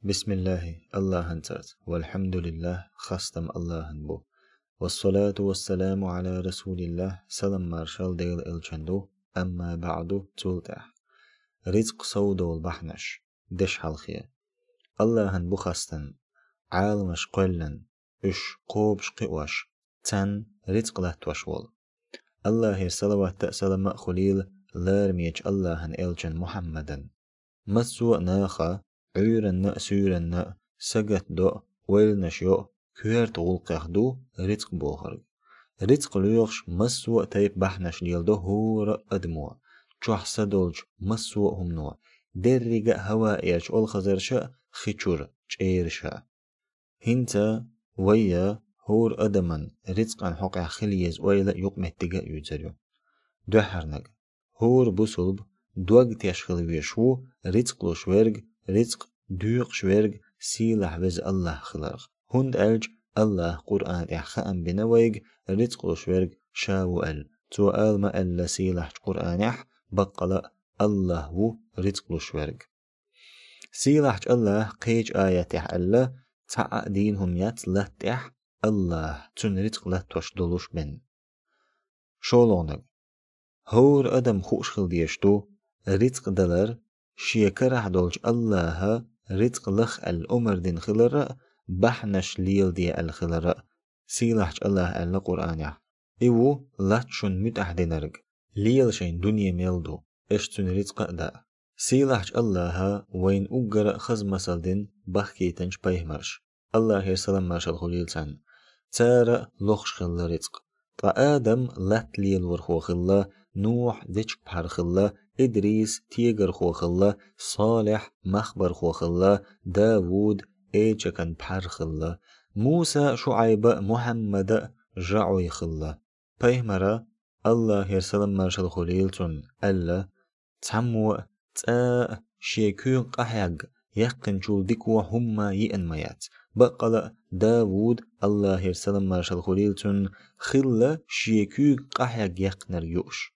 بسم الله الله هنتات والحمد لله خستم الله هنبو والصلاة والسلام على رسول الله سلام مارشال ديل الجندو أما بعد تولتح رزق سودو البحنش دش حلخية الله هنبو خستن عالمش قلن إش قوبش قواش تن رزق لا توشول الله صلوات سلام خليل لارميج الله هن الجن محمدا مسوء ناخا عيرن سيرن سجت دو ويلنشيو كويرت غلقه دو رزق بوخرج رزق ليوخش مسوء تيب بحنش ليلدو هور أدمو جوح سدولج مسوء هم نو درجة هوائيش أول خزرشا خيشور جيرشا هنتا ويا هور أدمن رزق عن حقع خليز ويلا يقمت تجا يوزريو دو حرنج هور بوسلب دوغ تيشخل ويشو رزق لوشورج رزق دوغ شورج سيلح وز الله خلق هند ألج الله قرآن إحخاء بنويج رزق لوشورج شاو تو ما ألا سيلح قرآن إح بقل الله و رزق لوشورج سيلح الله قيج آيات إح ألا تعقدينهم يات لت إح الله تن رزق لت وشدلوش بن شولونج هور أدم خوش خلديشتو رزق دلر شيكرح دولج الله رزق لخ الأمر دين خلر بحنش ليل دي الخلر سيلحج الله القرآن إيو لاتشون متأحدنرج ليل شين دنيا ميلدو اشتون رزق دا سيلحج الله وين أجر خز مسل دين بحكي تنش بيهمرش الله يسلم مارشال خليل سن تار لخش خل رزق آدم لات ليل ورخو خلا نوح ديش بحر خلا إدريس تيجر خو خلا صالح مخبر خو خلا داوود إيجكن بحر خلا موسى شعيب محمد جعوي خلا بيهمرا الله يرسلم مارشال خليل تون ألا تمو تا شيكون قحيق يقن شول ديكوا هما يئن ميات بقل داوود الله يرسلم مارشال خليل تون خلا شيكون قحيق يقنر يوش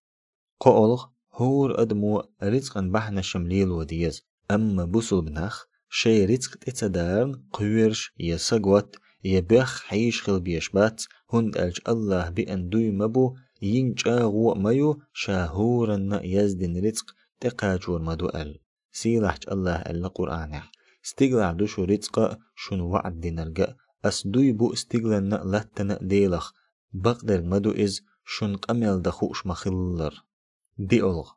قولغ هور أدمو رزقا بحنا شمليل وديز أما بوصل بنخ شي رزق اتدارن قويرش يسقوت يبخ حيش خل بيشبات هند ألج الله بأن دوي مبو ينجاغو ميو شاهورن يزدن رزق تقاجور مدو أل سيلحج الله القرآن استقلع دوشو رزق شن وعد دينرقا أسدوي بو استقلن لاتن ديلخ بقدر مدو إز شن قميل دخوش مخلر دي ألغ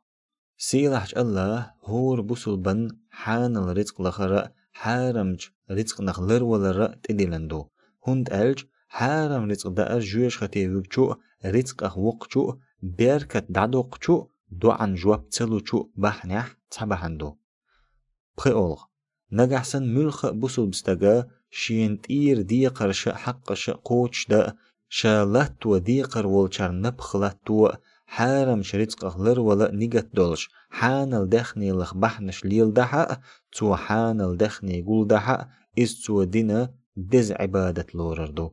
سيلحج الله هور بوصل بن حان الرزق لخرا حارمج رزق نخلر ولا رأ تدلندو هند ألج حارم رزق دأر جوش خطي وبچو رزق أخ وقچو بيركت دعدوقچو دو عن جواب تلوچو بحنح تبحندو بخي ألغ نجحسن ملخ بوصل بستغا شين تير دي قرش حقش قوچ دا شالت ودي قر والچر نبخلتو حارم شريتق أخلر ولا نيجت دولش حان الدخني لخ بحنش ليل دحا تو حان الدخني قول دحا إز تو دينا دز عبادة لورردو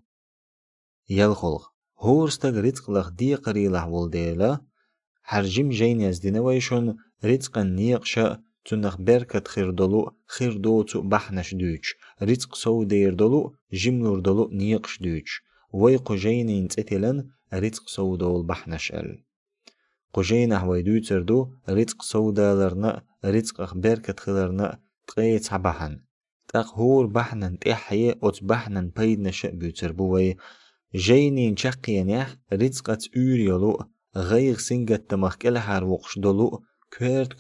يلخلق هورستغ رزق لخ دي قري لح والديلا حرجم جين يزدنا ويشون رزق النيقشا تنخ بركت خير دو تو بحنش دوش رزق سو دير دولو جملور دولو نيقش دوش ويقو جين ينتتلن رزق سو دول بحنش قجينا هويدو تردو رزق سودالرنا رزق أخبركت خلرنا تقيت عبحن تاق هور بحنن تحيي أت بحنن بيدنا شأبو تربوي جينين شقينيح رزقت أوريولو غير سنجت تمخ كالحار وقش دولو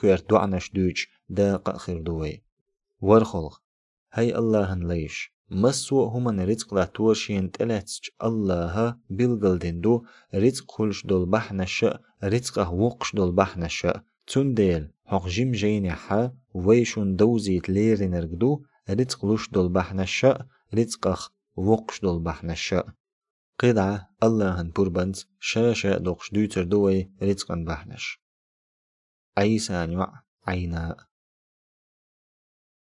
كويرت دعنش دوش داق خردوي ورخلق هاي اللهن ليش مسوء همان رزق لا تورشين تلاتش الله بلغل دندو رزق خلش دول بحنش رزقه وقش دول بحنش تنديل حق جيم جينيحا ويشون دوزيت ليرين رقدو رزق لوش دول بحنش رزقه وقش دول بحنش قدعة اللهن بربنت شاشا دوقش دوتر دوي رزقا بحنش عيسى نوع عينا